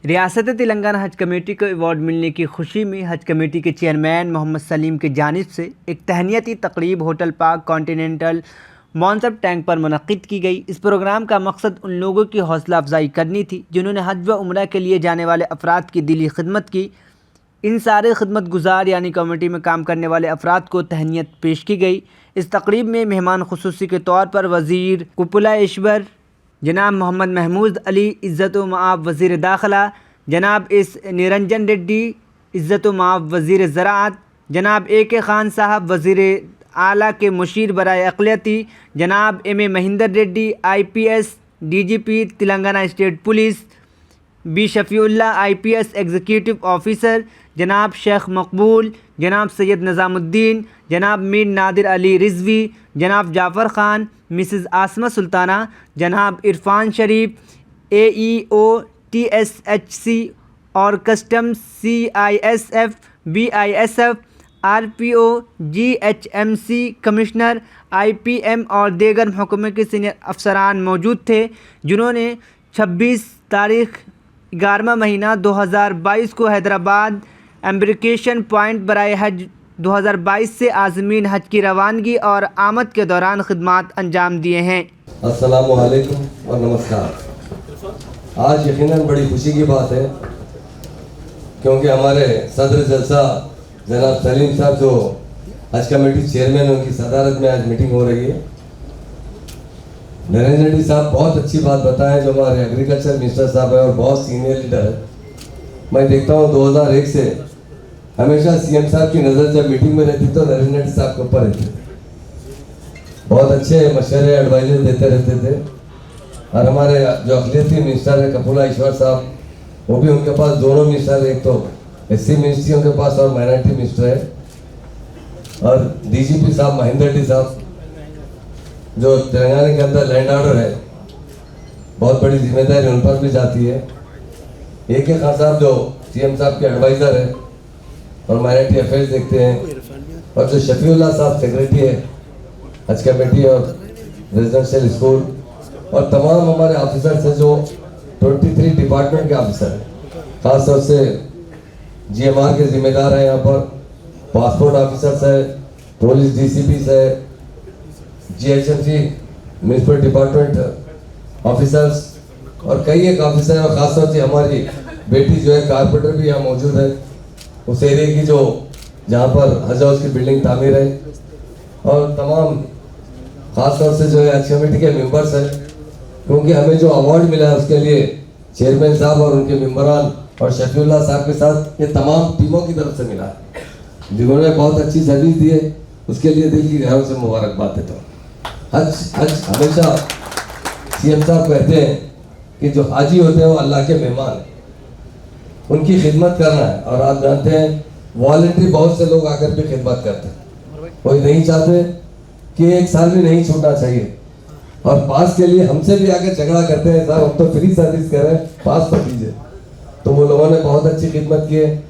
रियासत तेलंगाना हज कमेटी को अवार्ड मिलने की खुशी में हज कमेटी के चेयरमैन मोहम्मद सलीम की जानिब से एक तहनीती तकरीब होटल पाक कॉन्टिनेंटल मॉन्सब टैंक पर मुनक्किद की गई। इस प्रोग्राम का मकसद उन लोगों की हौसला अफजाई करनी थी जिन्होंने हज व उम्रा के लिए जाने वाले अफराद की दिली खिदमत की। इन सारे खिदमत गुजार यानी कमेटी में काम करने वाले अफराद को तहनीत पेश की गई। इस तकरीब में मेहमान खुसूसी के तौर पर वज़ीर कुपलाश्वर जनाब मोहम्मद महमूद अली इज़्ज़त व माब वज़ीर दाखिला, जनाब एस निरंजन रेड्डी इज़्ज़त व माब वज़ीर ज़राअत, जनाब AK खान साहब वज़ीर आला के मुशीर बराए अक़लियती, जनाब M.A. Mahendra Reddy IPS DGP Telangana state police, B. शफ़ीउल्लाह IPS executive officer, जनाब शेख मकबूल, जनाब सैयद निज़ामुद्दीन, जनाब मीर नादिर अली रिज़वी, जनाब जाफ़र ख़ान, मिसेज़ आसमा सुल्ताना, जनाब इरफ़ान शरीफ AEO TSHC और customs CISF BISF RPO GHMC commissioner IPM और दीगर महकमे के सीनियर अफसरान मौजूद थे, जिन्होंने 26 तारीख़ 11वां महीना 2022 को हैदराबाद एम्बरकेशन पॉइंट बराए हज 2022 से आज़मीन हज की रवानगी और आमद के दौरान खिदमात अंजाम दिए हैं। अस्सलामु अलैकुम और नमस्कार। आज यकीनन बड़ी खुशी की बात है क्योंकि हमारे सदर जलसा जनाब सलीम साहब जो हज कमेटी चेयरमैन उनकी सदारत में आज मीटिंग हो रही है। नरेंद्र रेड्डी साहब बहुत अच्छी बात बताएं जो हमारे एग्रीकल्चर मिनिस्टर साहब है और बहुत सीनियर लीडर है। मैं देखता हूँ 2001 से हमेशा CM साहब की नज़र जब मीटिंग में रहती तो नरेंद्र रेड्डी साहब के ऊपर रहती थी। बहुत अच्छे मशवरे एडवाइजर देते रहते थे और हमारे जो अक़लियती मिनिस्टर है कुपलाश्वर साहब, वो भी उनके पास दोनों मिनिस्टर, एक तो SC मिनिस्ट्री उनके पास और माइनॉरिटी मिनिस्टर है, और DGP साहब महेंद्र रेड्डी साहब जो तेलंगाना के अंदर लैंड ऑर्डर है, बहुत बड़ी जिम्मेदारी उन पर भी जाती है। AK खान साहब जो CM साहब के एडवाइज़र है और माइनॉरिटी अफेयर्स देखते हैं, और जो शफ़ीउल्लाह साहब सेक्रेटरी है हज कमेटी और रेजिडेंशियल स्कूल, और तमाम हमारे ऑफिसर्स हैं जो 23 डिपार्टमेंट के ऑफिसर हैं, ख़ास तौर से GMR के ज़िम्मेदार हैं, यहाँ पर पासपोर्ट ऑफिसर्स है, पुलिस DCPs है, GHMC म्यूनसिपल डिपार्टमेंट ऑफिसर्स और कई एक ऑफिसर, और ख़ासतौर से हमारी बेटी जो है कारपेंटर भी यहाँ मौजूद है उस एरिया की, जो जहाँ पर हज हाउस की बिल्डिंग तामीर है, और तमाम ख़ास तौर से जो है हज कमेटी के मेंबर्स हैं, क्योंकि हमें जो अवार्ड मिला है उसके लिए चेयरमैन साहब और उनके मेंबरान और शफ़ीउल्लाह साहब के साथ ये तमाम टीमों की तरफ से मिला है जिन्होंने बहुत अच्छी सर्विस दी है। उसके लिए दिल की गहराई से मुबारकबाद देता हूँ। हज हमेशा CM साहब कहते हैं कि जो हाजी होते हैं वो अल्लाह के मेहमान हैं, उनकी खिदमत करना है। और आप जानते हैं वॉलंटरी बहुत से लोग आकर भी खिदमत करते हैं, कोई नहीं चाहते कि एक साल भी नहीं छूटना चाहिए, और पास के लिए हमसे भी आकर झगड़ा करते हैं, साहब हम तो फ्री सर्विस कर रहे हैं, पास तो दीजिए। तो वो लोगों ने बहुत अच्छी खिदमत की है।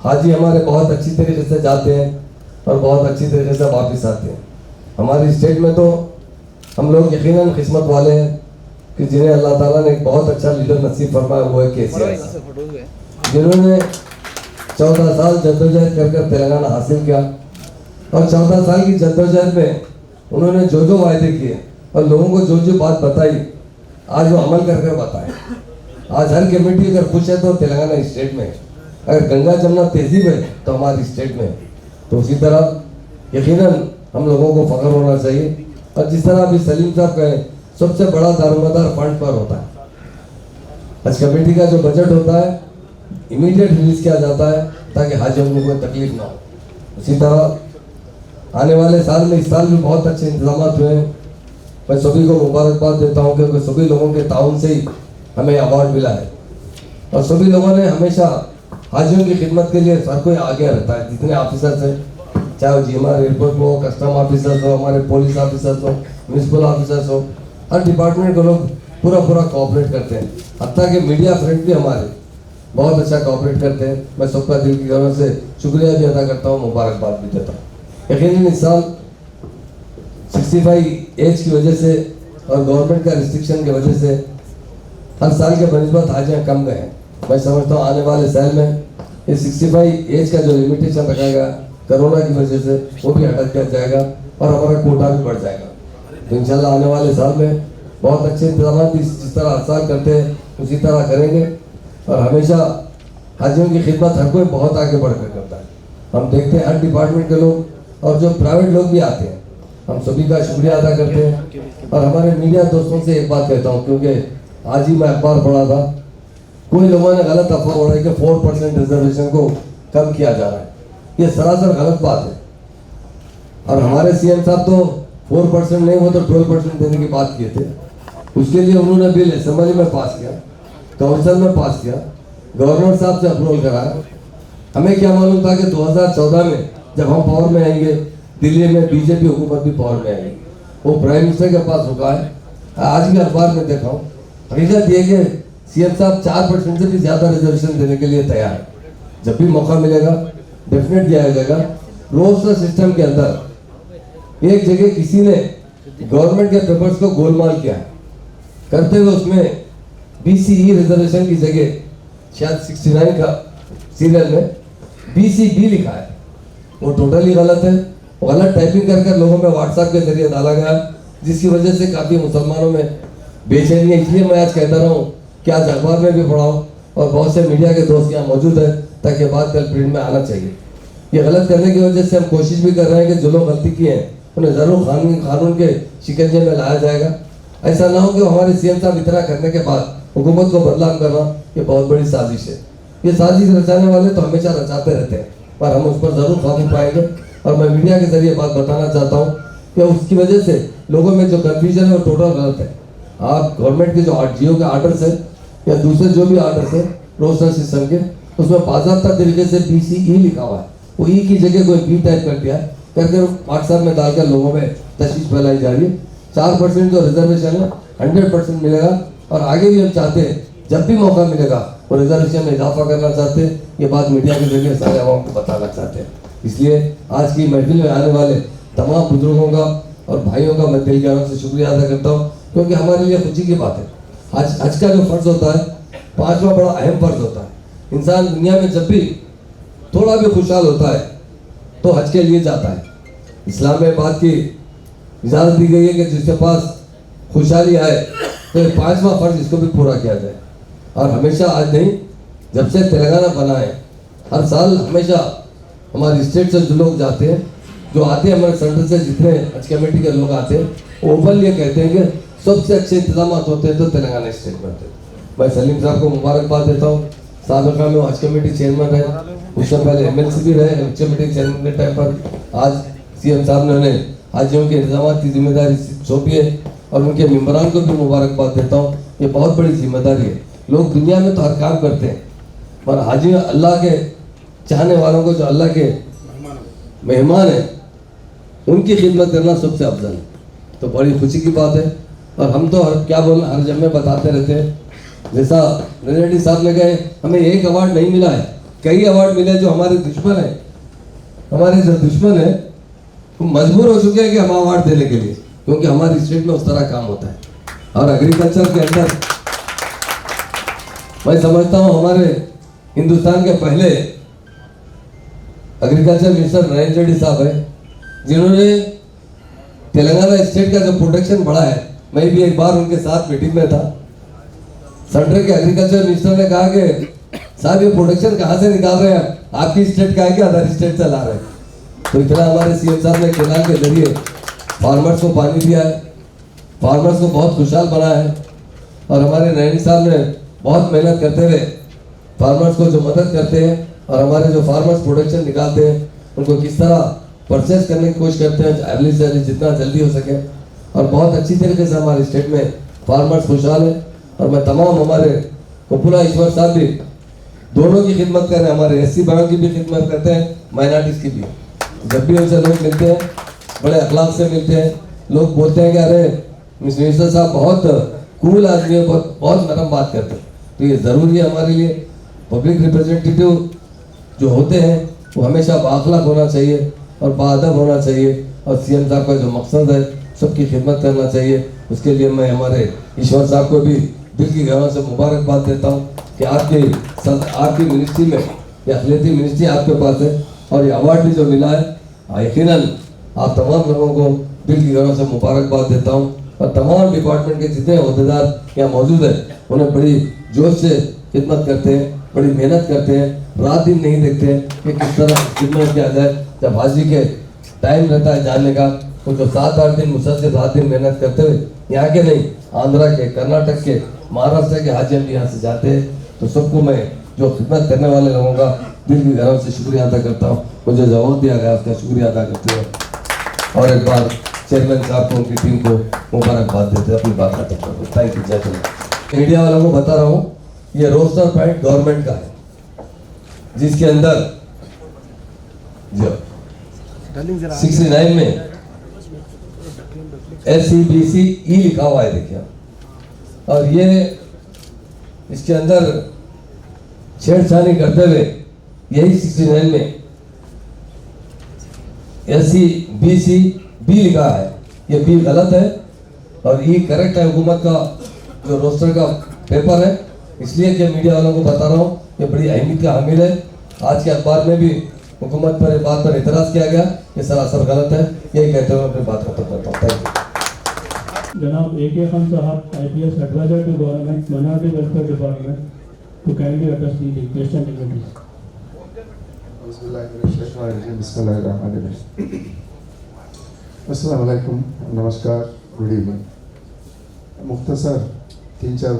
हाजी हमारे बहुत अच्छी तरीके से जाते हैं और बहुत अच्छी तरीके से वापस आते हैं। हमारी स्टेट में तो हम लोग यकीनन किस्मत वाले हैं कि जिन्हें अल्लाह ताला ने एक बहुत अच्छा लीडर नसीब फरमाया, वो है KCR, जिन्होंने 14 साल जद्दोजहद कर तेलंगाना हासिल किया, और 14 साल की जद्दोजहद में उन्होंने जो जो वायदे किए और लोगों को जो जो बात बताई, आज वो अमल कर बताए। आज हर कमेटी अगर खुश है तो तेलंगाना स्टेट में, अगर गंगा जमुना तहजीब है तो हमारी स्टेट में, तो उसी तरह यकीनन हम लोगों को फ़ख्र होना चाहिए। और जिस तरह अभी सलीम साहब कहे, सबसे बड़ा दारोमदार फंड पर होता है। हज कमेटी का जो बजट होता है इमीडिएट रिलीज किया जाता है ताकि हाजियों को कोई तकलीफ ना हो। उसी तरह आने वाले साल में, इस साल भी बहुत अच्छे इंतजाम हुए हैं। मैं सभी को मुबारकबाद देता हूँ क्योंकि सभी लोगों के ताउन से ही हमें अवार्ड मिला है, और सभी लोगों ने हमेशा हाजियों की खिदमत के लिए हर कोई आगे रहता है। जितने ऑफिसर्स हैं, चाहे वो GMR एयरपोर्ट हो, कस्टम ऑफिसर्स हो, हमारे पुलिस ऑफिसर्स हो, म्यूनसिपल ऑफिसर्स हो, हर डिपार्टमेंट के लोग पूरा कोऑपरेट करते हैं। हत्ता कि मीडिया फ्रेंड भी हमारे बहुत अच्छा कोऑपरेट करते हैं। मैं सबका दिल की गहराई से शुक्रिया भी अदा करता हूँ, मुबारकबाद भी देता हूँ। यकीनन इस साल 65 एज की वजह से और गवर्नमेंट का रिस्ट्रिक्शन की वजह से हर साल के बनस्बत हाजियाँ कम गए हैं, मैं समझता हूँ आने वाले साल में ये 65 एज का जो लिमिटेशन रखा गया कोरोना की वजह से वो भी हटा दिया जाएगा और हमारा कोटा भी बढ़ जाएगा। तो इंशाल्लाह आने वाले साल में बहुत अच्छे इंतजाम जिस तरह हर साल करते हैं उसी तरह करेंगे और हमेशा हाजियों की खिदमत हर कोई बहुत आगे बढ़कर करता है। हम देखते हैं हर डिपार्टमेंट के लोग और जो प्राइवेट लोग भी आते हैं, हम सभी का शुक्रिया अदा करते हैं। और हमारे मीडिया दोस्तों से एक बात कहता हूँ, क्योंकि आज ही मैं अखबार पढ़ा था, कोई लोगों ने गलत अफवाह उड़ाई कि 4% रिजर्वेशन को कम किया जा रहा है। ये सरासर गलत बात है। और हमारे सीएम साहब तो 4% नहीं, वो तो 12% देने की बात किए थे। उसके लिए उन्होंने बिल असेंबली में पास किया, काउंसिल में पास किया, गवर्नर साहब से अप्रूवल कराया। हमें क्या मालूम था कि 2014 में जब हम पावर में आएंगे, दिल्ली में बीजेपी हुकूमत भी पावर में आएगी। वो प्राइम मिनिस्टर के पास रुका है। आज भी अखबार में देखा हूँ, हकीकत ये कि सीएम साहब 4% से भी ज्यादा रिजर्वेशन देने के लिए तैयार है। जब भी मौका मिलेगा डेफिनेट दिया जाएगा। रोस्टर सिस्टम के अंदर एक जगह किसी ने गवर्नमेंट के पेपर्स को गोलमाल किया है, करते हुए उसमें BCE रिजर्वेशन की जगह शायद 69 का सीरियल में BCB लिखा है। वो टोटली गलत है। वो गलत टाइपिंग कर लोगों में व्हाट्सएप के जरिए डाला गया, जिसकी वजह से काफ़ी मुसलमानों में बेचैनी है। इसलिए मैं आज कहता रहा हूँ कि आज अखबार में भी पढ़ाऊँ और बहुत से मीडिया के दोस्त यहाँ मौजूद है, ताकि बात कल प्रिंट में आना चाहिए। ये गलत करने की वजह से हम कोशिश भी कर रहे हैं कि जो लोग गलती किए हैं उन्हें ज़रूर कानून के शिकंजे में लाया जाएगा। ऐसा ना हो कि हमारे सीएम साहब इतना करने के बाद हुकूमत को बदनाम करना, ये बहुत बड़ी साजिश है। ये साजिश रचाने वाले तो हमेशा रचाते रहते हैं, पर हम उस पर ज़रूर काबू पाएंगे। और मैं मीडिया के जरिए बात बताना चाहता हूँ कि उसकी वजह से लोगों में जो कन्फ्यूजन है वो टोटल गलत है। आप गवर्नमेंट के जो जियो के आर्डर्स है या दूसरे जो भी आर्डर्स है रोस्टर सिस्टम के, उसमें बाज़ाब्ता तरीके से BCE लिखा हुआ है। वो ई की जगह कोई B टाइप कर दिया है, करके व्हाट्सएप में डालकर लोगों में तशवीश फैलाई जा रही है। 4% जो रिजर्वेशन है 100% मिलेगा। और आगे भी हम चाहते हैं जब भी मौका मिलेगा वो रिजर्वेशन में इजाफा करना चाहते हैं। ये बात मीडिया के जरिए सारे आवाम को बताना चाहते हैं। इसलिए आज की महफिल में आने वाले तमाम बुजुर्गों का और भाइयों का मैं दिल के से शुक्रिया अदा करता हूँ, क्योंकि हमारे लिए खुशी की बात है। हज का जो फ़र्ज़ होता है 5वां बड़ा अहम फ़र्ज़ होता है। इंसान दुनिया में जब भी थोड़ा भी खुशहाल होता है तो हज के लिए जाता है। इस्लाम में बात की इजाज़त दी गई है कि जिसके पास खुशहाली आए तो ये 5वां फ़र्ज़ इसको भी पूरा किया जाए। और हमेशा आज नहीं, जब से तेलंगाना बना है, हर साल हमेशा हमारी स्टेट से जो लोग जाते हैं, जो आते हैं हमारे सेंटर से, जितने हज कमेटी के लोग आते हैं, वो ओपनली ये कहते हैं कि सबसे अच्छे इंतजाम होते हैं तो तेलंगाना स्टेट में होते हैं। मैं सलीम साहब को मुबारकबाद देता हूँ। साबिका में हज कमेटी चेयरमैन रहे, उससे पहले MLC भी रहे हज कमेटी चेयरमैन के टाइम पर। आज CM साहब ने उन्हें हाजियों के इंतजाम की जिम्मेदारी सौंपी है और उनके मेम्बरान को भी मुबारकबाद देता हूँ। ये बहुत बड़ी जिम्मेदारी है। लोग दुनिया में तो हर काम करते हैं, पर हाजी अल्लाह के चाहने वालों को, जो अल्लाह के मेहमान हैं, उनकी खिदमत करना सबसे अफजल है। तो बड़ी खुशी की बात है। और हम तो क्या बोलना, हर जब में बताते रहते हैं। जैसा रेड्डी साहब ने कहे, हमें एक अवार्ड नहीं मिला है, कई अवार्ड मिले। जो हमारे दुश्मन हैं, हमारे जो दुश्मन हैं वो मजबूर हो चुके हैं कि हम अवार्ड देने के लिए, क्योंकि हमारी स्टेट में उस तरह काम होता है। और एग्रीकल्चर के अंदर मैं समझता हूँ हमारे हिंदुस्तान के पहले एग्रीकल्चर मिनिस्टर नरेंद्र रेड्डी साहब है, जिन्होंने तेलंगाना स्टेट का जो प्रोडक्शन बढ़ा है। मैं भी एक बार उनके साथ मीटिंग में था। सेंट्रल के एग्रीकल्चर मिनिस्टर ने कहा कि साहब ये प्रोडक्शन कहाँ से निकाल रहे हैं, आपकी स्टेट का है कि अदर स्टेट से ला रहे हैं। तो इतना हमारे CM साहब ने केनाल के जरिए फार्मर्स को पानी दिया है, फार्मर्स को बहुत खुशहाल बनाया है। और हमारे नैनी साहब ने बहुत मेहनत करते हुए फार्मर्स को जो मदद करते हैं और हमारे जो फार्मर्स प्रोडक्शन निकालते हैं उनको किस तरह परचेज करने की कोशिश करते हैं अर्ली से अर्ली, जितना जल्दी हो सके। और बहुत अच्छी तरीके से हमारे स्टेट में फार्मर्स खुशहाल है। और मैं तमाम हमारे पपुला ईश्वर साहब भी दोनों की खिदमत कर रहे हैं, हमारे SC भाइयों की भी खिदमत करते हैं, माइनॉरिटीज़ की भी। जब भी उनसे लोग मिलते हैं बड़े अखलाक से मिलते हैं। लोग बोलते हैं कि अरे मिनिस्टर साहब बहुत कूल आदमी है, बहुत नरम बात करते हैं। तो ये ज़रूरी है हमारे लिए। पब्लिक रिप्रेजेंटेटिव जो होते हैं वो हमेशा बाखलाक होना चाहिए और बाअदब होना चाहिए। और CM साहब का जो मकसद है सबकी खिदमत करना चाहिए। उसके लिए मैं हमारे ईश्वर साहब को भी दिल की गहराई से मुबारकबाद देता हूँ कि आपकी मिनिस्ट्री में ये अखिलती मिनिस्ट्री आपके पास है और ये अवार्ड भी जो मिला है यकीनन आप तमाम लोगों को दिल की गहराई से मुबारकबाद देता हूँ और तमाम डिपार्टमेंट के जितने अहदेदार यहाँ मौजूद हैं उन्हें बड़ी जोश से खिदमत करते हैं, बड़ी मेहनत करते हैं, रात दिन नहीं देखते हैं कि किस तरह खिदमत किया जाए। जब हाजी के टाइम रहता है जाने का तो जो 7-8 दिन मुसलसल रात दिन मेहनत करते हुए यहाँ के नहीं आंध्रा के, कर्नाटक के, महाराष्ट्र के हाजी भी यहाँ से जाते हैं। तो सबको मैं जो खिदमत करने वाले लोगों का दिल की गहराई से शुक्रिया अदा करता हूँ। मुझे जवाब दिया गया उसका शुक्रिया अदा करते हुए और एक बार चेयरमैन साहब को उनकी टीम को मुबारकबाद देते अपनी बात खत्म करता हूँ। Thank you. जय हिंद। मीडिया वालों को बता रहा हूँ ये रोस्टर पैड गवर्नमेंट का है जिसके अंदर जो 69 में SCBCE लिखा हुआ है देखिए और ये इसके अंदर छेड़छाड़ी करते हुए यही 69 में SCBCB लिखा है। ये B गलत है और E करेक्ट है। हुकूमत का जो रोस्टर का पेपर है इसलिए कि मीडिया वालों को बता रहा हूँ ये बड़ी अहमियत का हामिल है। आज के अखबार में भी हुकूमत पर इस बात पर इतराज़ किया गया ये सरासर गलत है। यही कहते हुए अपनी बात खत्म करता हूँ। Thank you. जनाब AK खान साहब IPS advisor to government minority welfare department to kindly address the question dignities. अस्सलाम वालेकुम, नमस्कार, गुड इवनिंग। मुख्तसर 3-4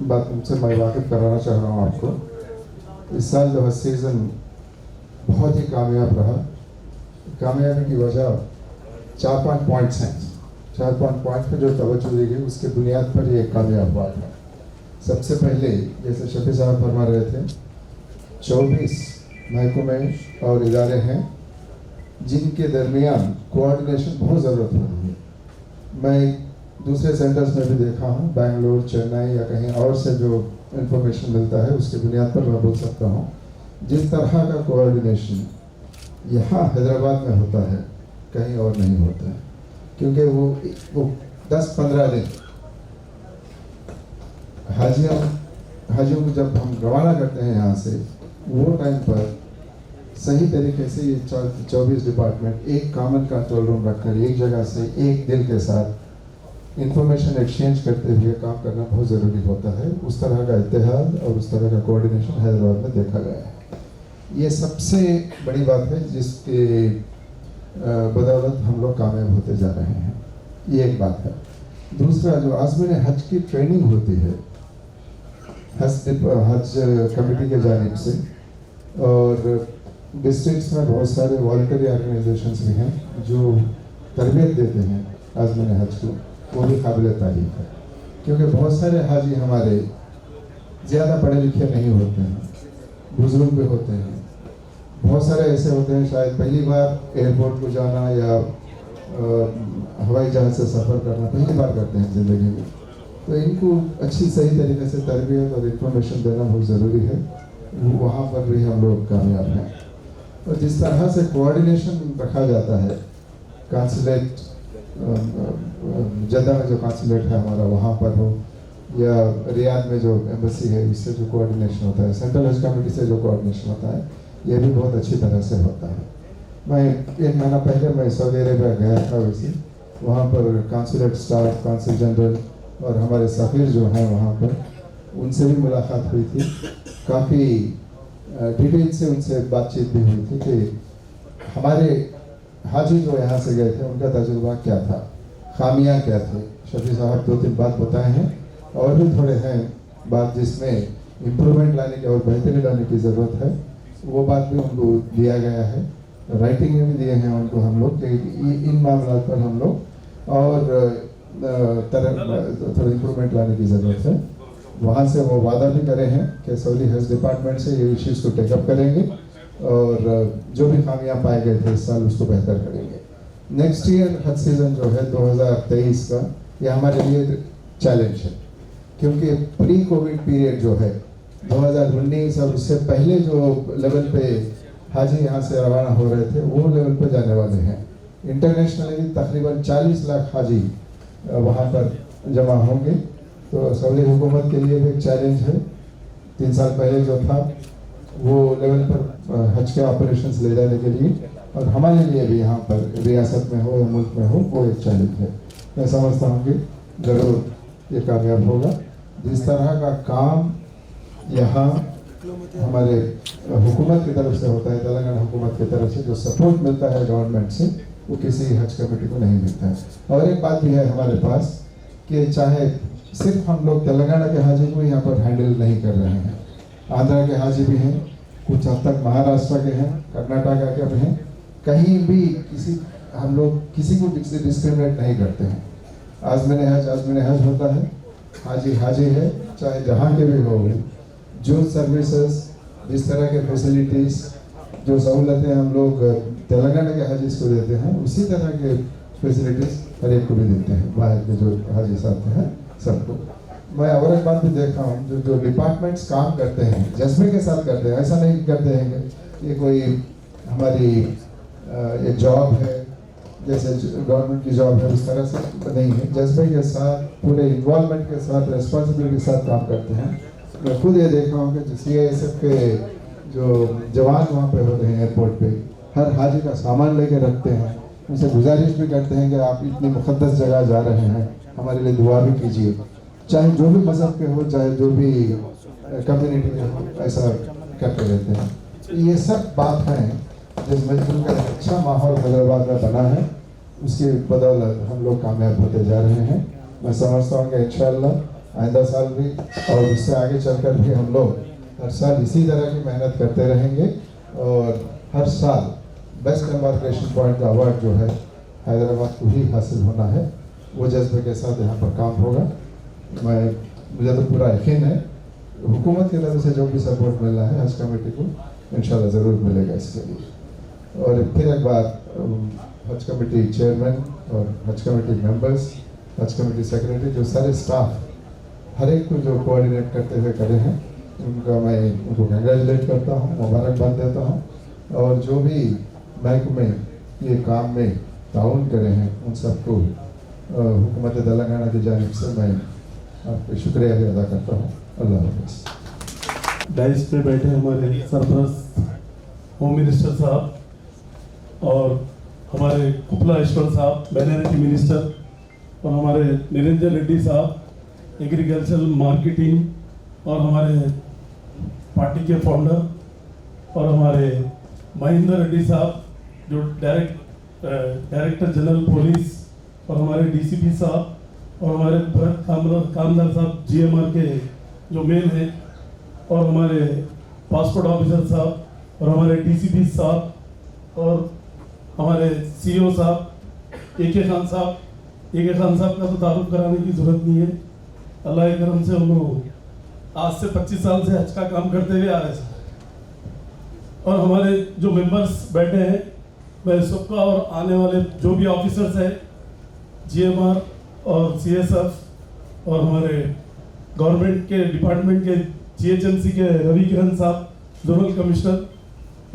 बात तुमसे मैं वाकिफ कराना चाह रहा हूँ आपको। इस साल जो हज सीज़न बहुत ही कामयाब रहा। कामयाबी की वजह 4-5 पॉइंट्स हैं। 4-5 पॉइंट पर जो तवज्जो दी गई उसके बुनियाद पर ये कामयाब हुआ था। सबसे पहले जैसे शफी साहब फरमा रहे थे 24 महकमे और इदारे हैं जिनके दरमियान कोऑर्डिनेशन बहुत ज़रूरत होती है। मैं दूसरे सेंटर्स में भी देखा हूँ, बेंगलोर, चेन्नई या कहीं और से जो इंफॉर्मेशन मिलता है उसके बुनियाद पर मैं बोल सकता हूँ जिस तरह का कोऑर्डिनेशन यहाँ हैदराबाद में होता है कहीं और नहीं होता है। क्योंकि वो 10-15 दिन हाजियों को जब हम रवाना करते हैं यहाँ से वो टाइम पर सही तरीके से ये 24 डिपार्टमेंट एक कॉमन कंट्रोल रूम रखकर एक जगह से एक दिल के साथ इंफॉर्मेशन एक्सचेंज करते हुए काम करना बहुत ज़रूरी होता है। उस तरह का इत्तेहाद और उस तरह का कोऑर्डिनेशन हैदराबाद में देखा गया है। ये सबसे बड़ी बात है जिसके बदौलत हम लोग कामयाब होते जा रहे हैं। ये एक बात है। दूसरा जो आज़मीन हज की ट्रेनिंग होती है हज कमेटी के जानिब से और डिस्ट्रिक्ट्स में बहुत सारे वॉलंटरी ऑर्गेनाइजेशंस भी हैं जो तरबियत देते हैं आज़मीन हज को, वो भी काबिल तारीफ है। क्योंकि बहुत सारे हाजी हमारे ज़्यादा पढ़े लिखे नहीं होते हैं, बुजुर्ग भी होते हैं। बहुत सारे ऐसे होते हैं शायद पहली बार एयरपोर्ट को जाना या हवाई जहाज़ से सफ़र करना पहली बार करते हैं ज़िंदगी में। तो इनको अच्छी सही तरीके से तरबियत और इंफॉर्मेशन देना बहुत ज़रूरी है। वहाँ पर भी हम लोग कामयाब हैं। और जिस तरह से कोऑर्डिनेशन रखा जाता है कांसुलेट जद्दा में जो कांसुलेट है हमारा वहाँ पर हो या रियाद में जो एम्बेसी है उससे जो कोऑर्डिनेशन होता है, सेंट्रल हज कमेटी से जो कोऑर्डिनेशन होता है, ये भी बहुत अच्छी तरह से होता है। मैं 1 महीना पहले मैं सऊदी अरेबिया गया था। वैसे वहाँ पर कांसुलेट स्टाफ, कांसुल जनरल और हमारे सफ़ीर जो हैं वहाँ पर उनसे भी मुलाकात हुई थी। काफ़ी डिटेल से उनसे बातचीत भी हुई थी कि हमारे हाजी जो यहाँ से गए थे उनका तजुर्बा क्या था, खामियाँ क्या थे। शफी साहब 2-3 बात बताए हैं और भी थोड़े हैं बात जिसमें इम्प्रूवमेंट लाने की और बेहतरी लाने की ज़रूरत है। वो बात भी उनको दिया गया है, राइटिंग में भी दिए हैं उनको हम लोग कि इन मामलों पर हम लोग और थोड़ा इम्प्रूवमेंट लाने की ज़रूरत है। वहाँ से वो वादा भी करे हैं कि सऊदी हज डिपार्टमेंट से ये इश्यूज़ को टेकअप करेंगे और जो भी खामियां पाए गए थे इस साल उसको बेहतर करेंगे। नेक्स्ट ईयर हज सीज़न जो है 2023 का ये हमारे लिए चैलेंज है क्योंकि प्री कोविड पीरियड जो है 2019 और उससे पहले जो लेवल पे हाजी यहाँ से रवाना हो रहे थे वो लेवल पे जाने वाले हैं। इंटरनेशनली तकरीबन 40 लाख हाजी वहाँ पर जमा होंगे तो सऊदी हुकूमत के लिए भी एक चैलेंज है। 3 साल पहले जो था वो लेवल पर हज के ऑपरेशंस ले जाने के लिए, और हमारे लिए भी यहाँ पर रियासत में हो या मुल्क में हो, वो एक चैलेंज है। मैं समझता हूँ कि ज़रूर ये कामयाब होगा। जिस तरह का काम यहाँ हमारे हुकूमत की तरफ से होता है, तेलंगाना हुकूमत की तरफ से जो सपोर्ट मिलता है गवर्नमेंट से, वो किसी हज कमेटी को नहीं मिलता है। और एक बात भी है हमारे पास कि चाहे सिर्फ हम लोग तेलंगाना के हाजी को यहाँ पर हैंडल नहीं कर रहे हैं, आंध्रा के हाजी भी हैं, कुछ हद तक महाराष्ट्र के हैं, कर्नाटका के भी हैं। कहीं भी हम लोग किसी को डिस्क्रिमिनेट नहीं करते हैं। आज़मीन हज होता है, हाजी है, चाहे जहाँ के भी हो। जो सर्विसेज, जिस तरह के फैसिलिटीज़, जो सहूलतें हम लोग तेलंगाना के हाजीज को देते हैं, उसी तरह के फैसिलिटीज़ हर एक को भी देते हैं, बाहर के जो हाजी साहब हैं सबको। मैं और एक बात भी देखा हूँ, जो डिपार्टमेंट्स काम करते हैं जज्बे के साथ करते हैं। ऐसा नहीं करते हैं कि ये कोई हमारी एक जॉब है, जैसे गवर्नमेंट की जॉब है, उस तरह से नहीं है। जज्बे के साथ, पूरे इन्वॉल्वमेंट के साथ, रिस्पॉन्सिबिलिटी के साथ काम करते हैं। मैं खुद ये देख रहा हूँ कि CISF के जो जवान वहाँ पे होते हैं एयरपोर्ट पे, हर हाजी का सामान लेके रखते हैं। उनसे गुजारिश भी करते हैं कि आप इतनी मुक़द्दस जगह जा रहे हैं, हमारे लिए दुआ भी कीजिए। चाहे जो भी मज़हब के हो, चाहे जो भी कम्युनिटी के हो, ऐसा करते रहते हैं। ये सब बात है जिसमें उनका अच्छा माहौल हैदराबाद में बना है, उसकी बदौलत हम लोग कामयाब होते जा रहे हैं। मैं समझता हूँ कि इंशाअल्लाह आइंदा साल भी और उससे आगे चलकर भी हम लोग हर साल इसी तरह की मेहनत करते रहेंगे, और हर साल बेस्ट एम्बार्केशन पॉइंट का अवार्ड जो है हैदराबाद को ही हासिल होना है। वो जज्बे के साथ यहाँ पर काम होगा। मुझे तो पूरा यकीन है हुकूमत की तरफ से जो भी सपोर्ट मिल रहा है हज कमेटी को, इंशाल्लाह ज़रूर मिलेगा इसके लिए। और फिर एक बात, हज कमेटी चेयरमैन और हज कमेटी मेंबर्स, हज कमेटी सेक्रेटरी, जो सारे स्टाफ हर एक को जो कोऑर्डिनेट करते हुए करे हैं, उनको कंग्रेचुलेट करता हूँ, मुबारकबाद देता हूँ। और जो भी महकमे ये काम में ताउन करे हैं, उन सबको हुकूमत तेलंगाना की जानिब से मैं आपको शुक्रिया भी अदा करता हूँ। अल्लाह हाफ़िज़। डाइस पे बैठे हमारे सरपरस्त होम मिनिस्टर साहब और हमारे कुपला ईश्वर साहब माइनॉरिटी मिनिस्टर, और हमारे निरंजन रेड्डी साहब एग्रीकल्चरल मार्केटिंग, और हमारे पार्टी के फाउंडर, और हमारे महेंद्र रेड्डी साहब जो डायरेक्टर जनरल पुलिस, और हमारे DCP साहब, और हमारे भरत कामदार साहब GMR के जो मेन हैं, और हमारे पासपोर्ट ऑफिसर साहब, और हमारे DCP साहब, और हमारे CEO साहब AK खान साहब। AK खान साहब का तो तारुफ कराने की ज़रूरत नहीं है, अल्लाह के करम से हम लोग आज से 25 साल से हज का काम करते हुए आ रहे हैं। और हमारे जो मेंबर्स बैठे हैं, मैं सबका और आने वाले जो भी ऑफिसर्स हैं, GMR और CSF, और हमारे गवर्नमेंट के डिपार्टमेंट के GHMC के रवि किरण साहब जोनल कमिश्नर,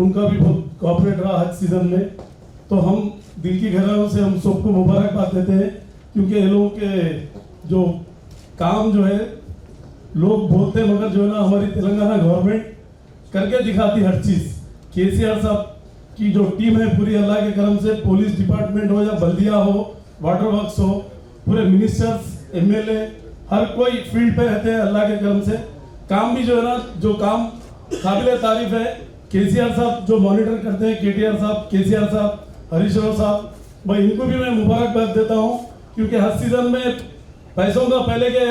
उनका भी बहुत कोऑपरेट रहा हज सीज़न में। तो हम दिल की गहराइयों से हम सबको मुबारकबाद देते हैं, क्योंकि ये लोगों के जो काम जो है लोग बोलते हैं, मगर जो है ना हमारी तेलंगाना गवर्नमेंट करके दिखाती हर चीज़। KCR साहब की जो टीम है पूरी, अल्लाह के करम से, पुलिस डिपार्टमेंट हो या बल्दिया हो, वाटर वर्क्स हो, पूरे मिनिस्टर्स, MLA, हर कोई फील्ड पे रहते हैं अल्लाह के करम से। काम भी जो है ना, जो काम काबिल तारीफ है, KCR साहब जो मॉनिटर करते हैं, KTR साहब, KCR साहब, हरीश राव साहब, भाई इनको भी मैं मुबारकबाद देता हूँ, क्योंकि हर सीज़न में पैसों का पहले के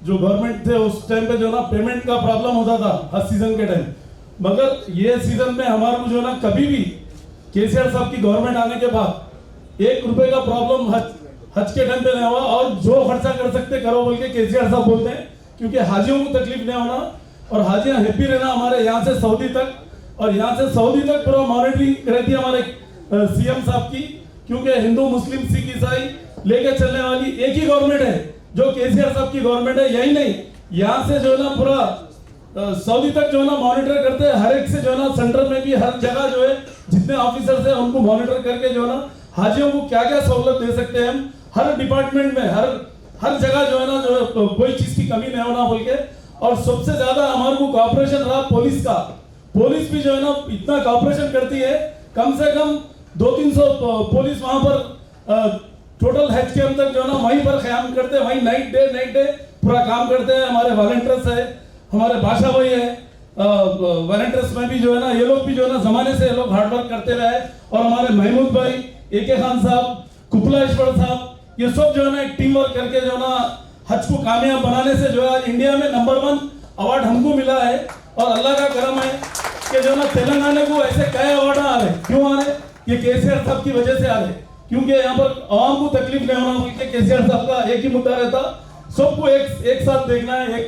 जो गवर्नमेंट थे उस टाइम पे जो ना पेमेंट का प्रॉब्लम होता था हर सीज़न के टाइम, मगर ये सीज़न में हमारे को जो ना कभी भी KCR साहब की गवर्नमेंट आने के बाद 1 रुपए का प्रॉब्लम हज के टाइम पे नहीं हुआ। और जो खर्चा कर सकते करो बोल के KCR साहब बोलते हैं, क्योंकि हाजियों को तकलीफ नहीं होना और हाजियाँ हैप्पी रहना। हमारे यहाँ से सऊदी तक, और यहाँ से सऊदी तक पूरा मॉनिटरिंग रहती है हमारे CM साहब की, क्योंकि हिंदू मुस्लिम सिख ईसाई लेके चलने वाली एक ही गवर्नमेंट है जो KCR साहब की गवर्नमेंट है। यही नहीं, यहाँ से जो है ना पूरा सऊदी तक जो है ना मॉनिटर करते हैं, हर एक से जो है ना सेंटर में भी हर जगह जो है जितने ऑफिसर्स हैं उनको मॉनिटर करके जो है ना हाजियों को क्या क्या सहूलत दे सकते हैं हम, हर डिपार्टमेंट में, हर हर जगह जो है ना जो कोई चीज की कमी नहीं होना बोल के। और सबसे ज्यादा हमारे को कॉपरेशन रहा पुलिस का। पुलिस भी जो है ना इतना कॉपरेशन करती है, कम से कम 200-300 पुलिस वहां पर टोटल हज के तक जो है ना वहीं पर क़याम करते हैं, वहीं नाइट डे पूरा काम करते हैं। हमारे वॉलंटियर्स है, हमारे बादशाह भाई है, वॉलंटियर्स में भी जो है ना ये लोग भी जो है ना जमाने से ये लोग हार्ड वर्क करते रहे। और हमारे महमूद भाई, AK खान साहब, कुपलाश्वर साहब, ये सब जो है ना एक टीम वर्क करके जो है ना हज को कामयाब बनाने से जो है आज इंडिया में नंबर 1 अवार्ड हमको मिला है। और अल्लाह का करम है कि जो है ना तेलंगाना को ऐसे कई अवार्ड आ रहे। क्यों आ रहे? ये KCR साहब की वजह से आ रहे, क्योंकि यहाँ पर आवाम को तकलीफ नहीं होना बोल के KCR साहब का एक ही मुद्दा रहता, सबको एक साथ देखना है,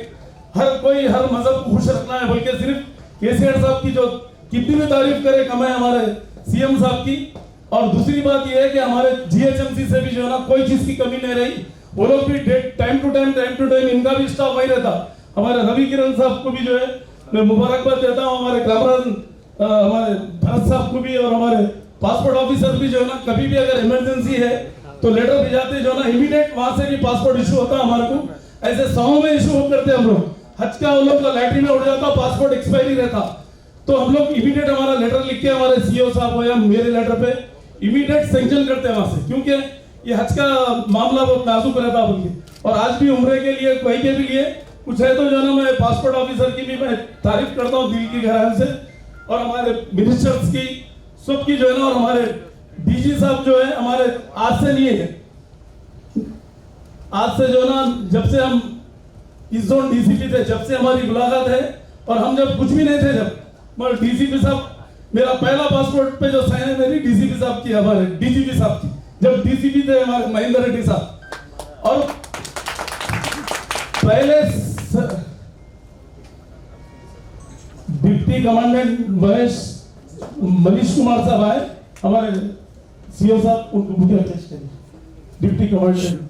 हर कोई हर मजहब को खुश रखना है बोल के। सिर्फ KCR साहब की जो कितनी भी तारीफ करे कम है हमारे CM साहब की। और दूसरी बात ये है कि हमारे GHMC से भी जो है ना कोई चीज की कमी नहीं रही। वो लोग भी टाइम टू टाइम इनका भी स्टाफ वही रहता। हमारे रवि किरण साहब को भी जो है मैं मुबारकबाद देता हूँ, हमारे कैमरामैन हमारे भरत साहब को भी, और हमारे पासपोर्ट ऑफिसर भी जो है ना कभी भी अगर इमरजेंसी है तो लेटर भेजाते जो है ना इमीडिएट वहां से भी पासपोर्ट इशू होता है हमारे को। ऐसे 100 में इशू करते हम लोग। हज का उन लोग का लैटरी में उड़ जाता, पासपोर्ट एक्सपायरी रहता, तो हम लोग इमीडिएट हमारा लेटर लिख के हमारे CEO साहब हो या मेरे लेटर पे इमीडिएट सैंक्शन करते हैं वहां से, क्योंकि ये हज का मामला बहुत नाजुक रहता बोलिए। और आज भी उम्रे के लिए कोई के भी लिए कुछ है तो जो है ना मैं पासपोर्ट ऑफिसर की भी मैं तारीफ करता हूँ दिल की गहराई से, और हमारे मिनिस्टर्स की सबकी जो है ना, और हमारे DG साहब जो है हमारे आज से नहीं है, आज से जो है ना जब से हम इस जोन DCP थे, जब से हमारी मुलाकात है, और हम जब कुछ भी नहीं थे, जब मगर DCP साहब मेरा पहला पासपोर्ट पे जो साइन है मेरी DCP साहब की, हमारे DGP साहब की, जब DCP थे हमारे महेंद्र रेड्डी साहब। और पहले डिप्टी कमांडेंट मनीष कुमार साहब आए, हमारे CO साहब, उनको बुकिंग डिप्टी कमांडेंट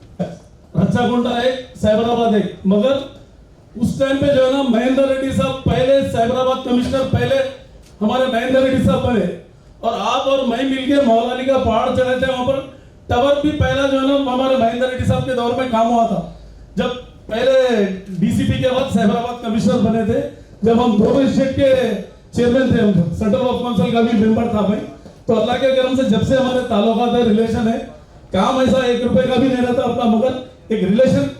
रच्चागोंडा एक, साइबराबाद एक। मगर उस टाइम पे जो है ना महेंद्र रेड्डी साहब पहले साइबराबाद कमिश्नर, पहले हमारे महेंद्र रेड्डी साहब बने, और आप और मैं मिलकर मौलाली का पहाड़ चढ़े थे। वहां पर टावर भी पहला जो है ना हमारे महेंद्र रेड्डी साहब के दौर में काम हुआ था, जब पहले DCP के बाद साइबराबाद कमिश्नर बने थे, जब हम दोनों स्टेट के चेयरमैन थे, हम सेंट्रल ऑफ काउंसिल का भी मेंबर था भाई। तो अल्लाह के करम से जब से हमारे ताल्लुकात है, रिलेशन है, काम ऐसा 1 रुपए का भी नहीं रहता अपना, मगर एक रिलेशन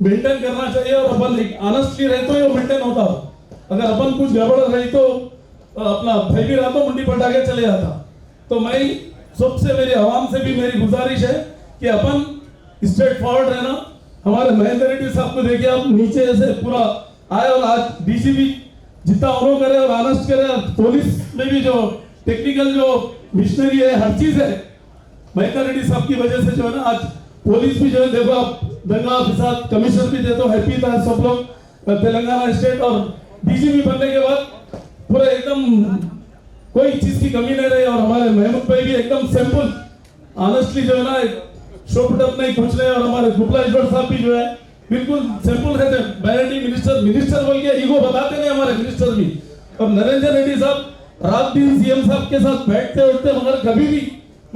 मेंटेन करना चाहिए। और अपन एक ऑनेस्टली रहे तो ये मेंटेन होता। अगर अपन कुछ गड़बड़ रही तो अपना भाई भी रहा तो मुंडी पटा के चले जाता। तो मैं सबसे, मेरी आवाम से भी मेरी गुजारिश है कि अपन स्ट्रेट फॉरवर्ड रहना। हमारे महेंद्र रेड्डी साहब को देखिए, आप नीचे से पूरा आए, और आज DCP जितना ऑनर करे और ऑनेस्ट करे, पुलिस में भी जो टेक्निकल जो मिशनरी है, हर चीज है महेंद्र रेड्डी साहब की वजह से जो है ना आज पुलिस भी जो है, देखो आप दंगा फिसाद कमिश्नर भी थे तो हैप्पी था सब लोग तेलंगाना स्टेट। और DGP बनने के बाद पूरा एकदम कोई चीज की कमी नहीं रही। और हमारे महमूद भाई भी एकदम सिंपल ऑनेस्टली जो है ना शोपटअप नहीं कुछ नहीं। और हमारे कुपलाश्वर साहब भी जो है बिल्कुल सिंपल रहते, बैरिटी मिनिस्टर बोल के ईगो बताते नहीं हमारे मिनिस्टर भी। और नरेंद्र रेड्डी साहब रात दिन CM साहब के साथ बैठते उठते, मगर कभी भी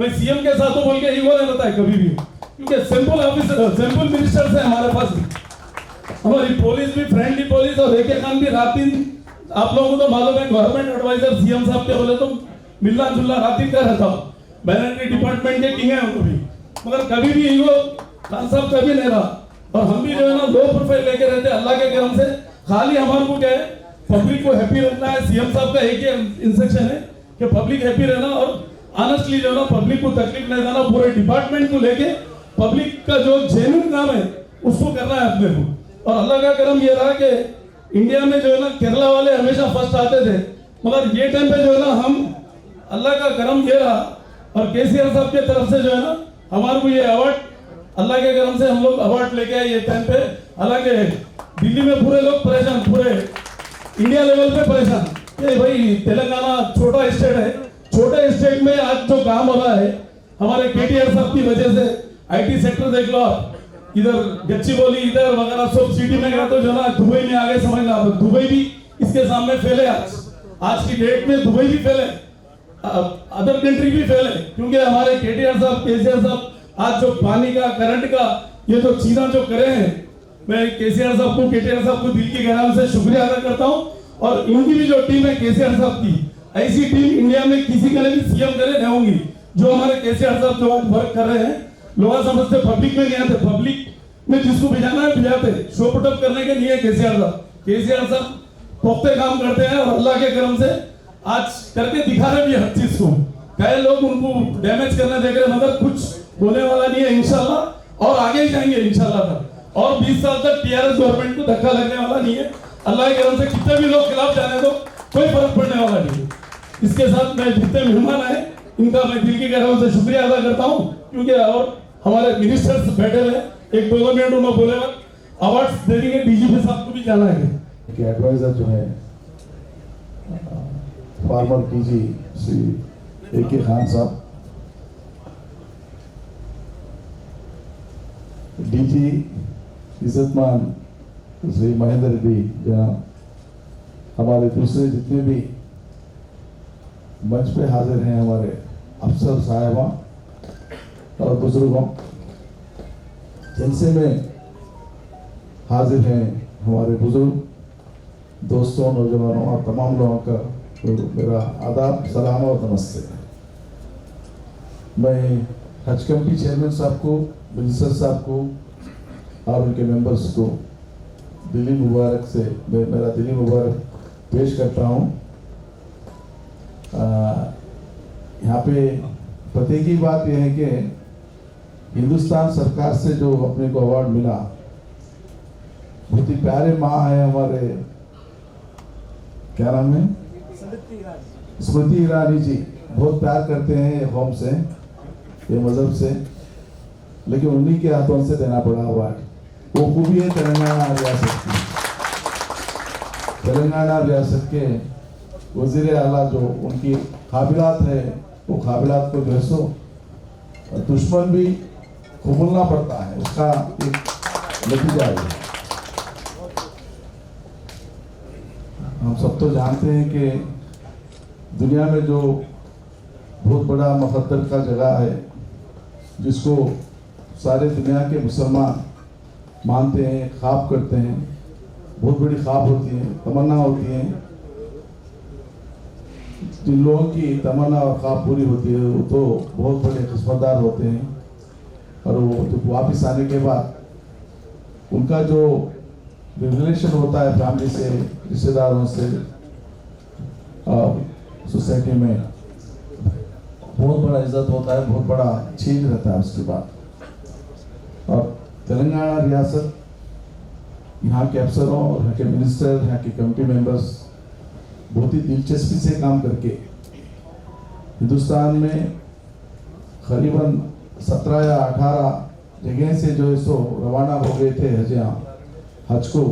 मैं CM के साथ बोल के ईगो नहीं बताया कभी भी, क्योंकि सिंपल ऑफिसर, सिंपल मिनिस्टर्स है हमारे पास भी। हमारी पुलिस भी फ्रेंडली पुलिस, और AK खान भी रात दिन, आप लोगों को तो मालूम है गवर्नमेंट एडवाइजर CM साहब के बोले तो मिलना जुलना रात दिन का रहता हूँ, बैरिटी डिपार्टमेंट के किंग है उनको भी, मगर कभी भी ईगो खान साहब कभी नहीं रहा। और हम भी जो है ना लो प्रोफाइल लेके रहते हैं अल्लाह के करम से। खाली हमारे को क्या है, पब्लिक को हैप्पी रखना है। CM साहब का एक ही इंस्ट्रक्शन है कि पब्लिक हैप्पी रहना, और ऑनेस्टली जो है ना पब्लिक को तकलीफ नहीं देना। पूरे डिपार्टमेंट को लेके पब्लिक का जो जेन्युइन काम है उसको करना है अपने को। और अल्लाह का करम ये रहा कि इंडिया में जो है ना केरला वाले हमेशा फर्स्ट आते थे, मगर ये टाइम पे जो है ना हम, अल्लाह का करम ये रहा, और KCR साहब के तरफ से जो है ना हमारे को ये अवार्ड, अल्लाह के करम से हम लोग अवार्ड लेके आए ये टाइम पे। हालांकि दिल्ली में पूरे लोग परेशान, पूरे इंडिया लेवल पे परेशान कि भाई तेलंगाना छोटा स्टेट है, छोटे स्टेट में आज जो काम हो रहा है हमारे KTR साहब की वजह से। IT सेक्टर देख लो आप, इधर गच्चीबोली इधर वगैरह सब सिटी में गया तो जो ना दुबई में आगे समझ लो, दुबई भी इसके सामने फेल है। आज की डेट में दुबई भी फेल है, अदर कंट्री भी फेल है, क्योंकि हमारे KTR साहब KCR साहब आज जो पानी का करंट का ये जो चीज़ें जो करे हैं, मैं केसीआर साहब को, केटीआर साहब को दिल की गहराई से शुक्रिया अदा करता हूँ। और इनकी भी जो टीम है केसीआर साहब की, ऐसी टीम इंडिया में किसी के लिए भी सीएम करे नहीं होंगी जो हमारे केसीआर साहब जो वर्क कर रहे हैं। लोग समझते पब्लिक में नहीं आते, पब्लिक में जिसको भिजाना है भिजाते, शो पुटअप करने के नहीं है केसीआर साहब। केसीआर साहब पुख्ते काम करते हैं और अल्लाह के करम से आज करके दिखा रहे भी हर चीज को। कई लोग उनको डैमेज करने देख रहे, मगर कुछ होने वाला नहीं है इंशाल्लाह, और आगे ही जाएंगे इंशाल्लाह तक। और 20 साल तक टीआरएस गवर्नमेंट को धक्का लगने वाला नहीं है। अल्लाह के करम से कितने भी लोग खिलाफ जाने दो, कोई फर्क पड़ने वाला नहीं है। इसके साथ मैं जितने मेहमान आए इनका मैं दिल की गहराई से शुक्रिया अदा करता हूँ, क्योंकि और हमारे मिनिस्टर्स बैठे हुए, एक दो मिनट उन्होंने बोले अवार्ड्स दे देंगे, डीजीपी साहब को भी जाना है कि एडवाइजर जो है former PG Shri A K. Khan साहब, डीजी इज्जतमान श्री महेंद्र रेड्डी जनाब, हमारे दूसरे जितने भी मंच पे हाजिर हैं हमारे अफसर साहिबा और बुजुर्गों, जलसे में हाजिर हैं हमारे बुजुर्ग दोस्तों, नौजवानों और तमाम लोगों का तो मेरा आदाब, सलाम और नमस्ते। मैं हज कमेटी चेयरमैन साहब को, मिनिस्टर साहब को और उनके मेंबर्स को दिली मुबारक से मेरा दिली मुबारक पेश करता हूँ। यहाँ पे पते की बात यह है कि हिंदुस्तान सरकार से जो अपने को अवार्ड मिला, बहुत ही प्यारे माँ है हमारे, क्या नाम है, स्मृति ईरानी जी, बहुत प्यार करते हैं ये कौम से, ये मजहब से, लेकिन उन्हीं के हाथों से देना पड़ा अवार्ड। वो खूबी है तेलंगाना रियासत की। तेलंगाना रियासत के वजीर आला जो उनकी काबिलात है, वो काबिलात को जो सो दुश्मन भी कबूलना पड़ता है, उसका एक नतीजा है। हम सब तो जानते हैं कि दुनिया में जो बहुत बड़ा मुकद्दर का जगह है, जिसको सारे दुनिया के मुसलमान मानते हैं, ख्वाब करते हैं, बहुत बड़ी ख्वाब होती है, तमन्ना होती है। जिन लोगों की तमन्ना और ख्वाब पूरी होती है वो तो बहुत बड़े किस्मतदार होते हैं, और वो तो वापस आने के बाद उनका जो रिलेशन होता है फैमिली से, रिश्तेदारों से, सोसाइटी में बहुत बड़ा इज्जत होता है, बहुत बड़ा चेंज रहता है उसके बाद। और तेलंगाना रियासत, यहाँ के अफसरों और यहाँ के मिनिस्टर, यहाँ के कमेटी मेंबर्स बहुत ही दिलचस्पी से काम करके हिंदुस्तान में करीबन 17 या 18 जगह से जो है सो रवाना हो गए थे हज को।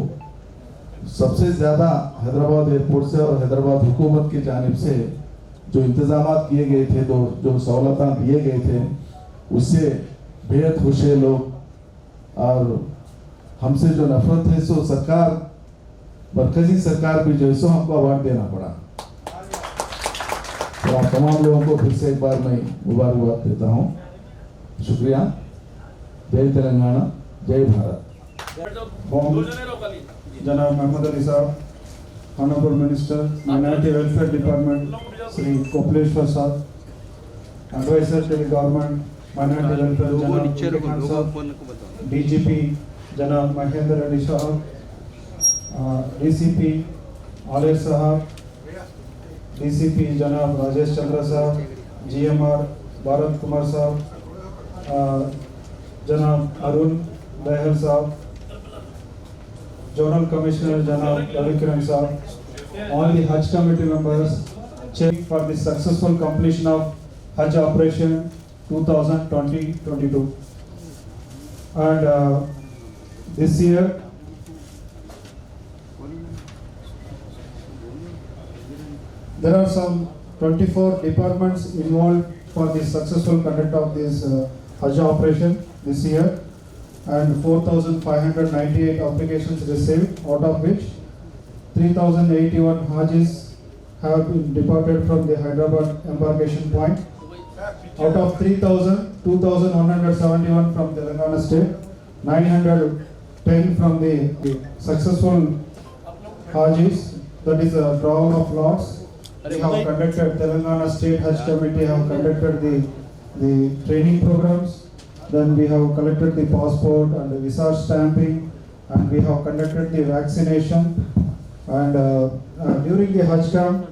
सबसे ज़्यादा हैदराबाद एयरपोर्ट से और हैदराबाद हुकूमत की जानिब से जो इंतज़ाम किए गए थे, जो सहूलतें दिए गए थे, उससे बेहद खुश है लोग। और हमसे जो नफरत है सो सरकार, मरकजी सरकार भी जो है सो हमको अवार्ड देना पड़ा। तो आप तमाम लोगों को फिर से एक बार मैं मुबारकबाद देता हूँ। शुक्रिया। जय तेलंगाना, जय भारत। जनाब मोहम्मद अली साहब, honourable minister minority welfare department Shri Kopleshwar साहब, adviser to the government minority welfare जनाब खान साहब, डीजीपी जनाब महेंद्र रेड्डी साहब, डीसीपी आलिर साहब, डीसीपी जनाब राजेश चंद्र साहब, जीएमआर भारत कुमार साहब, जनाब अरुण दहल साहब, Journal Commissioner Janab Ravi Kiran Saab, all the Hajj committee members, check for the successful completion of Hajj operation 2020-22. And this year, there are some 24 departments involved for the successful conduct of this Hajj operation this year. And 4,598 applications received, out of which 3,081 Hajis have been departed from the Hyderabad embarkation point. Out of 3,000, 2,171 from Telangana state, 910 from the successful Hajis, that is a drawal of lots. We have conducted, Telangana State Hajj Committee have conducted the training programs. Then we have collected the passport and the visa stamping, and we have conducted the vaccination. And during the Hajj camp,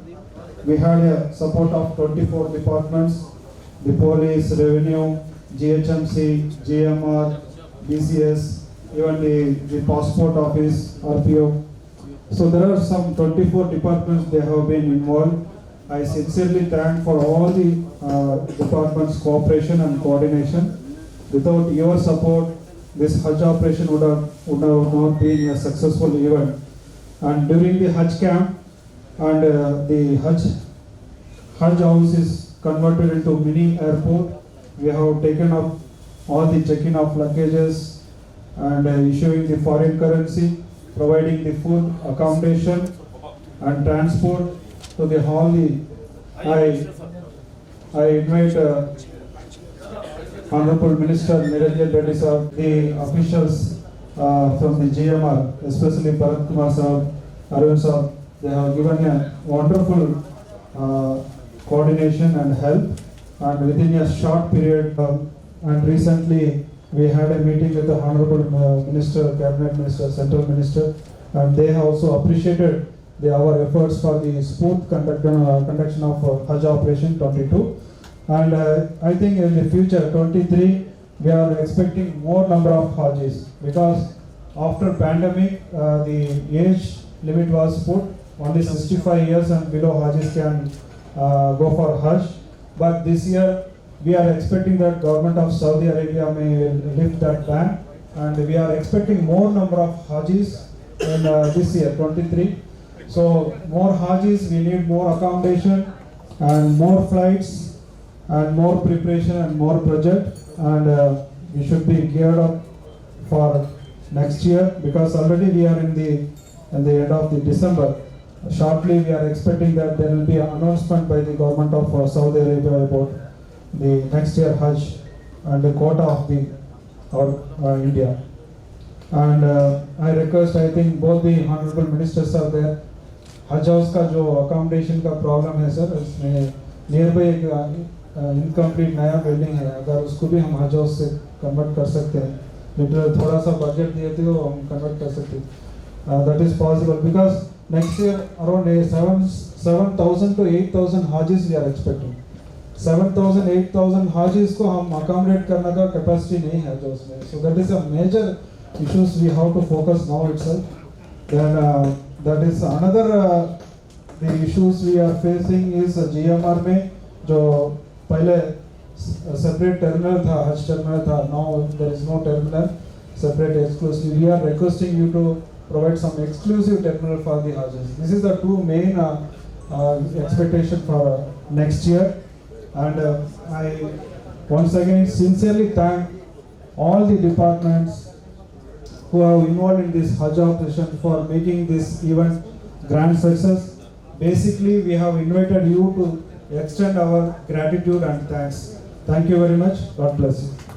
we had a support of 24 departments: the police, revenue, GHMC, GMR, BCS, even the passport office, RPO. So there are some 24 departments they have been involved. I sincerely thank for all the departments' cooperation and coordination. Without your support, this Hajj operation would have not been a successful event. And during the Hajj camp, and the Hajj house is converted into mini airport. We have taken up all the checking of luggages and issuing the foreign currency, providing the food, accommodation and transport to the hall. I invite Honorable Minister Niranjan Reddy sir, the officials from the GMR, especially Bharat Kumar sir, Arun sir. They have given a wonderful coordination and help, and within a short period. And recently we had a meeting with the Honorable Minister, Cabinet Minister, Central Minister, and they have also appreciated our efforts for the smooth conduction of Hajj Operation 22. And I think in the future, 23, we are expecting more number of Hajjis, because after pandemic, the age limit was put, only 65 years and below Hajjis can go for Hajj. But this year, we are expecting that government of Saudi Arabia may lift that ban, and we are expecting more number of Hajjis in this year, 23. So more Hajjis, we need more accommodation and more flights and more preparation and more budget, and we should be geared up for next year, because already we are in the end of the December. Shortly we are expecting that there will be an announcement by the government of Saudi Arabia about the next year Hajj and the quota of our India. And I request, I think both the honorable ministers are there. हज house का जो accommodation का problem है sir, इसमें near by एक incomplete नया building है, अगर उसको भी हम हज हाउस से कन्वर्ट कर सकते हैं, लिटरल थोड़ा सा बजट दिए थे वो हम कन्वर्ट कर सकते हैं, that is possible, because next year around 7,000 to 8,000 हाजिस वी आर एक्सपेक्टिंग. 7,000 8,000 हाजिस को हम अकोमोडेट करने का कैपेसिटी नहीं है जो उसमें, so that is a major issues we have to focus now itself. Then that is another the issues we are facing is GMR में जो पहले separate terminal था, हज terminal था, now there is no terminal separate exclusive. We are requesting you to provide some exclusive terminal for the Hajjis. This is the two main expectation for next year, and I once again sincerely thank all the departments who are involved in this Hajj operation for making this event grand success. Basically, we have invited you to extend our gratitude and thanks. Thank you very much. God bless you.